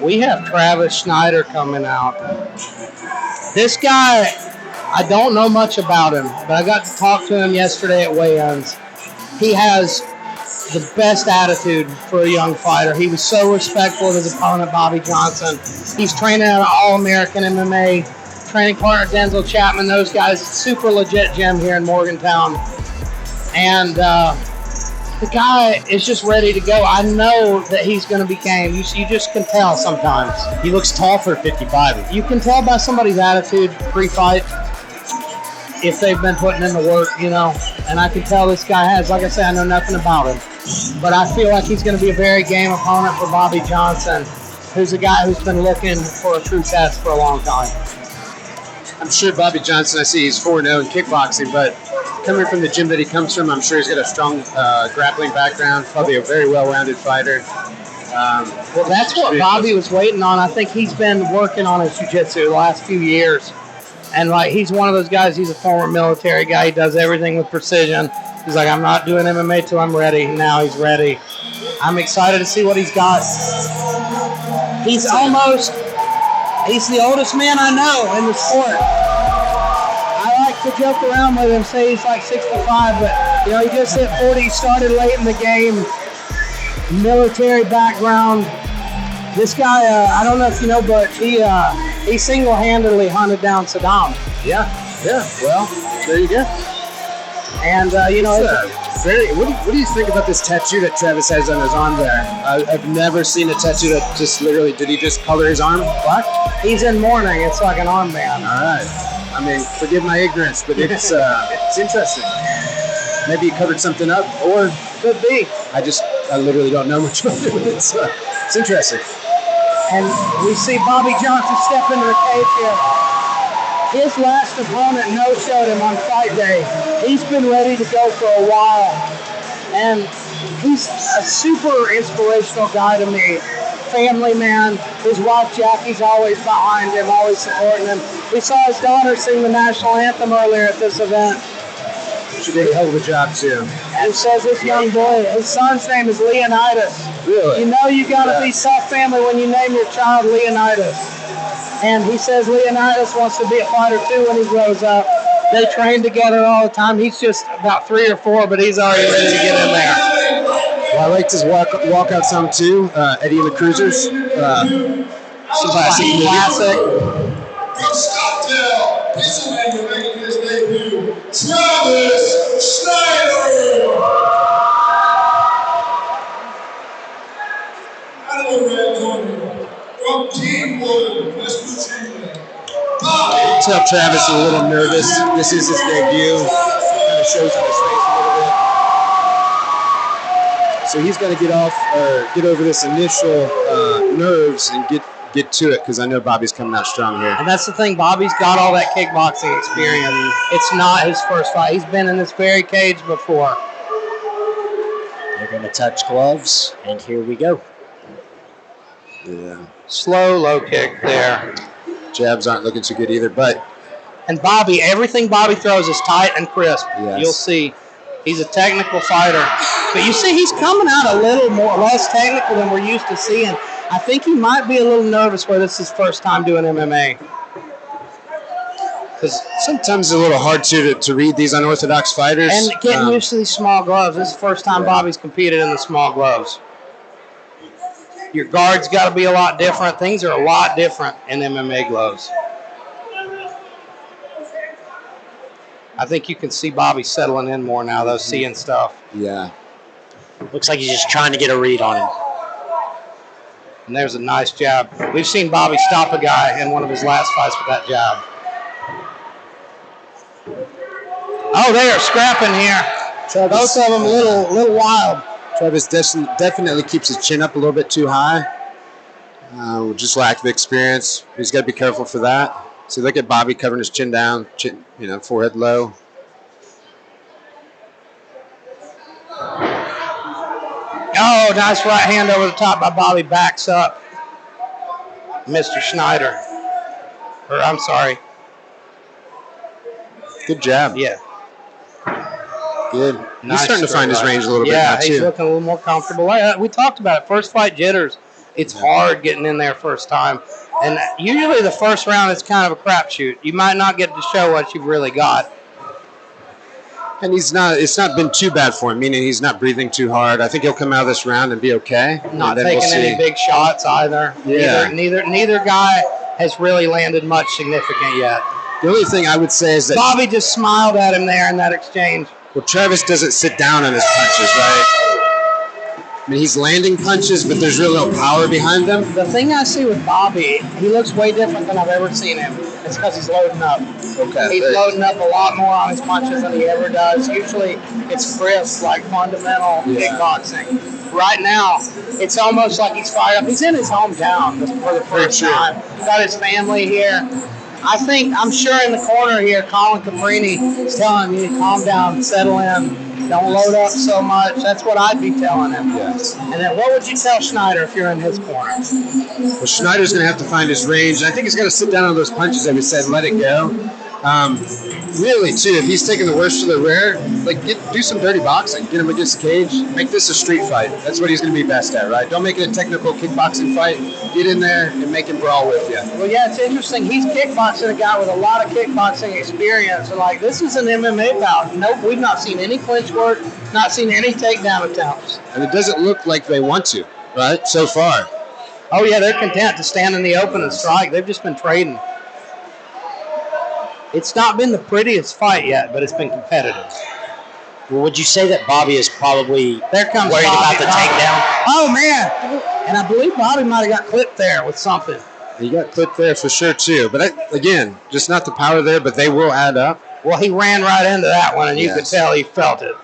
we have Travis Schneider coming out. This guy, I don't know much about him, but I got to talk to him yesterday at weigh-ins. He has the best attitude for a young fighter. He was so respectful of his opponent, Bobby Johnson. He's training at an All-American MMA, training partner Denzel Chapman, those guys. Super legit gym here in Morgantown. And the guy is just ready to go. I know that he's going to be game. You just can tell sometimes. He looks tall for 55. You can tell by somebody's attitude pre-fight if they've been putting in the work, you know. And I can tell this guy has. Like I said, I know nothing about him. But I feel like he's going to be a very game opponent for Bobby Johnson, who's a guy who's been looking for a true test for a long time. I'm sure Bobby Johnson, I see he's 4-0 in kickboxing, but coming from the gym that he comes from, I'm sure he's got a strong grappling background, probably a very well-rounded fighter. Well, that's what Bobby was waiting on. I think he's been working on his jiu-jitsu the last few years. And like he's one of those guys, he's a former military guy. He does everything with precision. He's like, I'm not doing MMA till I'm ready. Now he's ready. I'm excited to see what he's got. He's the oldest man I know in the sport. I like to joke around with him, say he's like 65, but you know, he just hit 40. He started late in the game. Military background. This guy, I don't know if you know, but he single-handedly hunted down Saddam. Yeah. Well, there you go. And you know, what do you think about this tattoo that Travis has on his arm there? I've never seen a tattoo that just literally, did he just color his arm black? He's in mourning. It's like an armband. All right. I mean, forgive my ignorance, but it's interesting. Maybe he covered something up, or could be. I literally don't know much about it. It's interesting. And we see Bobby Johnson step into the cage here. His last opponent no-showed him on fight day. He's been ready to go for a while. And he's a super inspirational guy to me. Family man. His wife Jackie's always behind him, always supporting him. We saw his daughter sing the national anthem earlier at this event. She did a hell of a job too. And says this young boy, his son's name is Leonidas. Really? You know you gotta be tough family when you name your child Leonidas. And he says Leonidas wants to be a fighter too when he grows up. They train together all the time. He's just about 3 or 4, but he's already ready to get in there. Well, I liked his walkout song too. Eddie and the Cruisers. Classic. From Scottdale, Pennsylvania, making his debut, Travis Schneider. From Kingwood, West Virginia. Tell Travis is a little nervous. This is his debut. Kind of shows on his face a little bit. So he's got to get over this initial nerves and get to it, because I know Bobby's coming out strong here. And that's the thing, Bobby's got all that kickboxing experience. It's not his first fight. He's been in this very cage before. They're going to touch gloves, and here we go. Yeah. Slow, low kick there. Jabs aren't looking too good either, but... And Bobby, everything Bobby throws is tight and crisp. Yes. You'll see. He's a technical fighter. But you see, he's coming out a little less technical than we're used to seeing. I think he might be a little nervous where this is his first time doing MMA. Because sometimes it's a little hard to read these unorthodox fighters. And getting used to these small gloves. This is the first time Bobby's competed in the small gloves. Your guard's got to be a lot different. Things are a lot different in MMA gloves. I think you can see Bobby settling in more now, though, seeing stuff. Yeah. Looks like he's just trying to get a read on him. And there's a nice jab. We've seen Bobby stop a guy in one of his last fights with that jab. Oh, they are scrapping here. Both of them a little wild. Travis definitely keeps his chin up a little bit too high. Just lack of experience. He's got to be careful for that. So look at Bobby covering his chin down, forehead low. Oh, nice right hand over the top by Bobby. Backs up. Mr. Schneider. Or, I'm sorry. Good jab. Yeah. Good. Nice. He's starting to find his range a little bit now, too. Yeah, he's looking a little more comfortable. We talked about it. First fight jitters. It's hard getting in there first time. And usually the first round is kind of a crapshoot. You might not get to show what you've really got. And it's not been too bad for him, meaning he's not breathing too hard. I think he'll come out of this round and be okay. Not taking any big shots either. Yeah. Neither guy has really landed much significant yet. The only thing I would say is that Bobby just smiled at him there in that exchange. Well, Travis doesn't sit down on his punches, right? I mean, he's landing punches, but there's really no power behind them. The thing I see with Bobby, he looks way different than I've ever seen him. It's because he's loading up. Okay. He's loading up a lot more on his punches than he ever does. Usually it's crisp, like fundamental kickboxing. Right now, it's almost like he's fired up. He's in his hometown for the first time. Got his family here. I'm sure in the corner here, Colin Caprini is telling him, calm down, settle in, don't load up so much. That's what I'd be telling him. Yes. And then what would you tell Schneider if you're in his corner? Well, Schneider's going to have to find his range. I think he's got to sit down on those punches that we said, let it go. Really, too, if he's taking the worst for the rare, do some dirty boxing. Get him against the cage. Make this a street fight. That's what he's going to be best at, right? Don't make it a technical kickboxing fight. Get in there and make him brawl with you. Well, yeah, it's interesting. He's kickboxing a guy with a lot of kickboxing experience. And, this is an MMA bout. Nope, we've not seen any clinch work, not seen any takedown attempts. And it doesn't look like they want to, right, so far. Oh, yeah, they're content to stand in the open and strike. They've just been trading. It's not been the prettiest fight yet, but it's been competitive. Well, would you say that Bobby is probably worried Bobby, about the takedown? Oh, man. And I believe Bobby might have got clipped there with something. He got clipped there for sure, too. But, again, just not the power there, but they will add up. Well, he ran right into that one, and you could tell he felt it.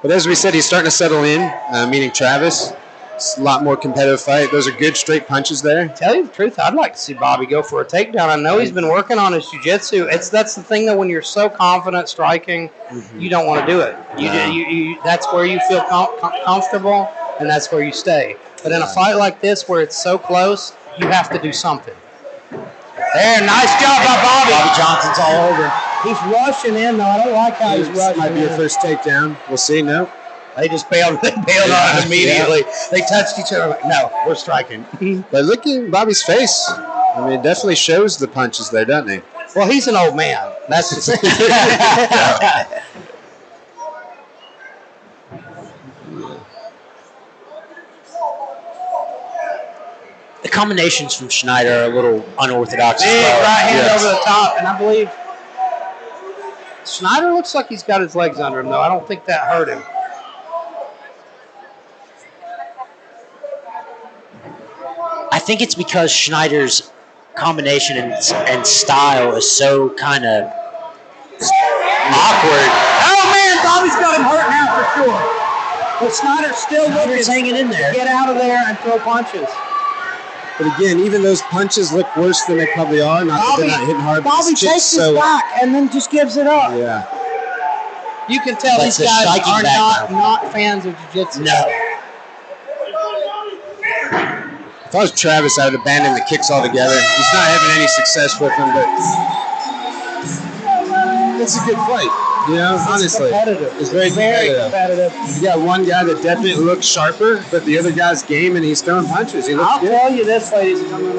But as we said, he's starting to settle in, meaning Travis. It's a lot more competitive fight. Those are good straight punches there. Tell you the truth, I'd like to see Bobby go for a takedown. I know he's been working on his jiu-jitsu. That's the thing, though, when you're so confident striking, you don't want to do it. You that's where you feel comfortable, and that's where you stay. But in a fight like this where it's so close, you have to do something. There, nice job by Bobby. Bobby Johnson's all over. He's rushing in, though. I don't like how he's rushing. Might be your first takedown. We'll see. No. They just bailed on it immediately. Yeah. They touched each other. No, we're striking. But look at Bobby's face. I mean, it definitely shows the punches there, doesn't he? Well, he's an old man. That's the thing. The combinations from Schneider are a little unorthodox as Big well. right hand over the top, and I believe Schneider looks like he's got his legs under him, though. I don't think that hurt him. I think it's because Schneider's combination and style is so kind of awkward. Oh, man, Bobby's got him hurt now for sure. But Schneider's still hanging in there. Get out of there and throw punches. But again, even those punches look worse than they probably are. Not that they're not hitting hard. Bobby takes his back and then just gives it up. Yeah. You can tell these guys are not fans of jiu-jitsu. No. If I was Travis, I would abandon the kicks altogether. He's not having any success with them, but it's a good fight. You know, honestly. It's very competitive. You got one guy that definitely looks sharper, but the other guy's game and he's throwing punches. I'll tell you this, ladies and gentlemen,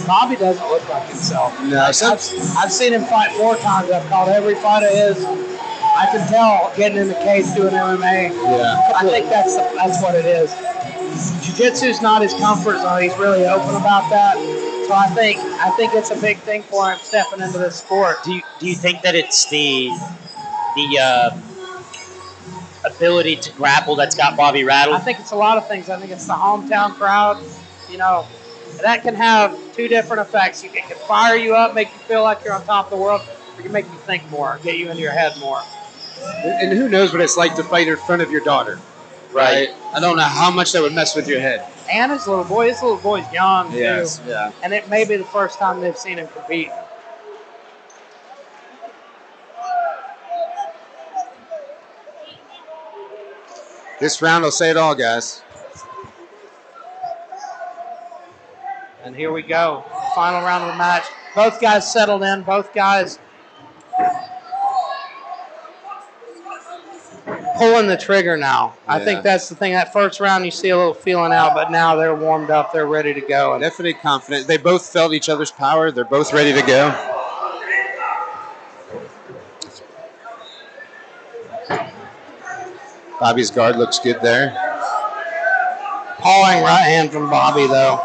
Bobby doesn't look like himself. No, I've seen him fight 4 times. I've called every fight of his. I can tell getting in the cage doing MMA. Yeah. I think that's what it is. Jiu-jitsu's not his comfort zone. He's really open about that. So I think it's a big thing for him stepping into this sport. Do you think that it's the ability to grapple that's got Bobby rattled? I think it's a lot of things. I think it's the hometown crowd. You know, that can have 2 different effects. It can fire you up, make you feel like you're on top of the world, or it can make you think more, get you into your head more. And who knows what it's like to fight in front of your daughter, right? I don't know how much that would mess with your head. And his little boy's young, too. Yes, yeah. And it may be the first time they've seen him compete. This round will say it all, guys. And here we go. Final round of the match. Both guys settled in. Both guys pulling the trigger now. I Yeah. think that's the thing. That first round, you see a little feeling out, but now they're warmed up. They're ready to go. And Definitely confident. They both felt each other's power. They're both ready to go. Bobby's guard looks good there. pawing right hand from Bobby, though.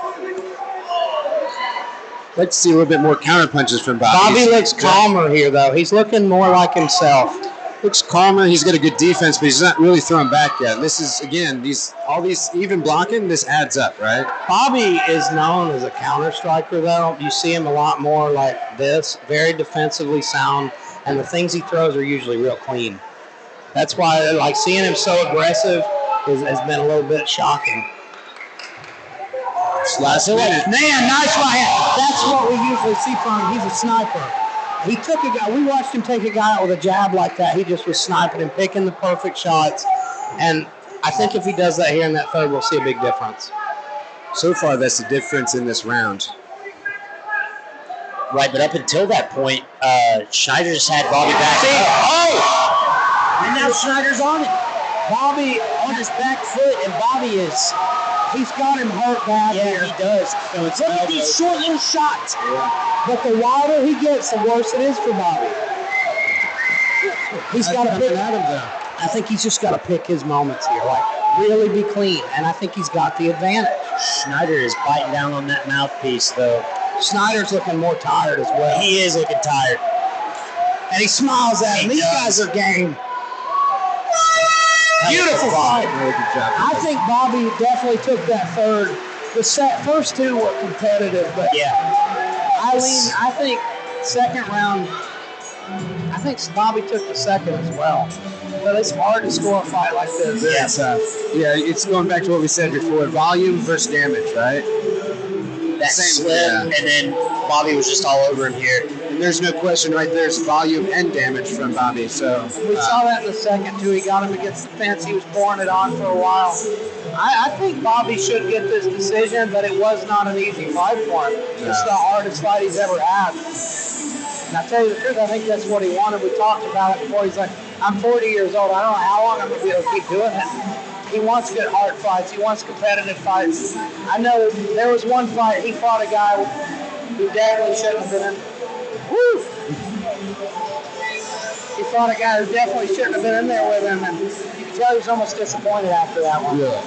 I'd like to see a little bit more counter punches from Bobby. Bobby looks calmer here, though. He's looking more like himself. Looks calmer. He's got a good defense, but he's not really throwing back yet. This is, again, all these even blocking, this adds up, right? Bobby is known as a counter striker, though. You see him a lot more like this, very defensively sound, and the things he throws are usually real clean. That's why, like, seeing him so aggressive has been a little bit shocking. Last minute. Man, nice right hand. That's what we usually see from him. He's a sniper. He took a guy. We watched him take a guy out with a jab like that. He just was sniping and picking the perfect shots. And I think if he does that here in that third, we'll see a big difference. So far, that's the difference in this round. Right, but up until that point, Schneider just had Bobby back. And now Schneider's on it. Bobby on his back foot, and Bobby is... He's got him hurt bad here. Yeah, he does. So Look at these short little shots. Yeah. But the wider he gets, the worse it is for Bobby. He's got to pick. I think he's just got to pick his moments here, like really be clean, and I think he's got the advantage. Schneider is biting down on that mouthpiece, though. Schneider's looking more tired as well. He is looking tired. And he smiles at him. These guys are game. Beautiful fight. Really good job. I think Bobby definitely took that third. The first two were competitive, but yeah, I think second round. I think Bobby took the second as well. But it's hard to score a fight like this. Yes. Yeah, it's going back to what we said before: volume versus damage, right? That slip, and then Bobby was just all over him here. And there's no question right there's volume and damage from Bobby. So we saw that in the second, too. He got him against the fence. He was pouring it on for a while. I think Bobby should get this decision, but it was not an easy fight for him. No. It's the hardest fight he's ever had. And I tell you the truth, I think that's what he wanted. We talked about it before. He's like, I'm 40 years old. I don't know how long I'm going to be able to keep doing it. He wants good hard fights. He wants competitive fights. I know there was one fight, he fought a guy who definitely shouldn't have been in. Woo! He fought a guy who definitely shouldn't have been in there with him, and you can tell he was almost disappointed after that one. Yeah.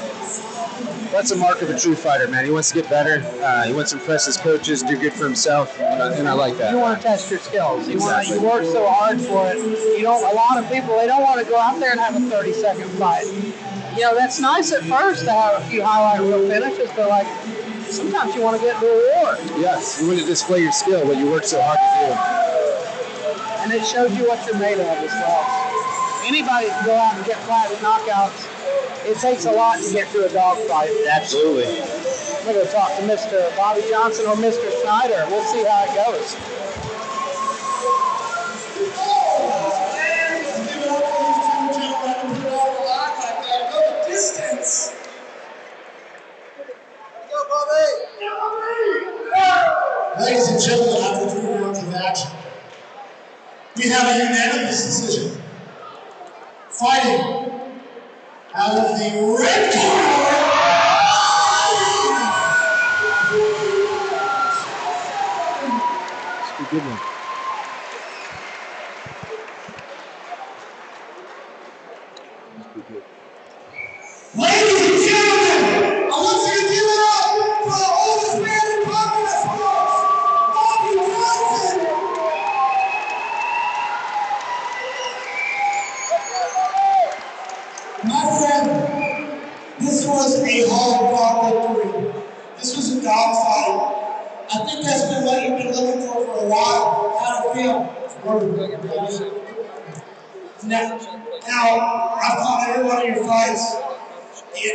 That's a mark of a true fighter, man. He wants to get better. He wants to impress his coaches, do good for himself, and I like that. You want to test your skills. Exactly. You work so hard for it. You don't. A lot of people, they don't want to go out there and have a 30-second fight. You know, that's nice at first to have a few highlight reel finishes, but like sometimes you want to get the reward. Yes, you want to display your skill, what you work so hard to do. And it shows you what you're made of as well. Anybody can go out and get flat knockouts. It takes a lot to get through a dog fight. Absolutely. We're going to talk to Mr. Bobby Johnson or Mr. Schneider. We'll see how it goes. Ladies and gentlemen, after 3 rounds of action, we have a unanimous decision. Fighting out of the red corner. It's a good one. Ladies and gentlemen, I want you to give it up for the oldest man in combat sports, Bobby Johnson. My friend, this was a hard-fought victory. This was a dogfight. I think that's been what you've been looking for a while. How to feel. Now, I've caught every one of your fights.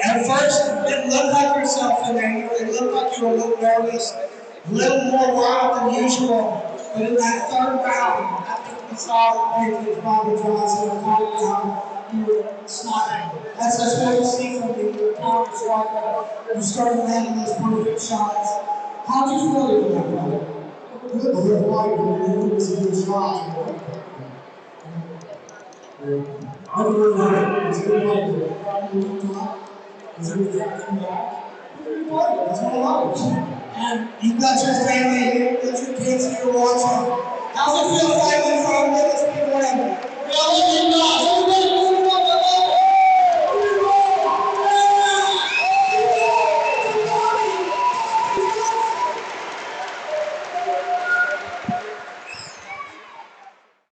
At first, it didn't look like yourself in there. It looked like you were a little nervous, a little more wild than usual. But in that third round, I think we saw with Bobby Johnson and calm down. You were smiling. That's what you see from you. You're a counter striker. You started landing those perfect shots. How did you feel about that fight? Good. It was a good shot. How's it going? Is everybody Is everything coming back? That's what I love. And you've got your family here, you've got your kids here watching. How's it feel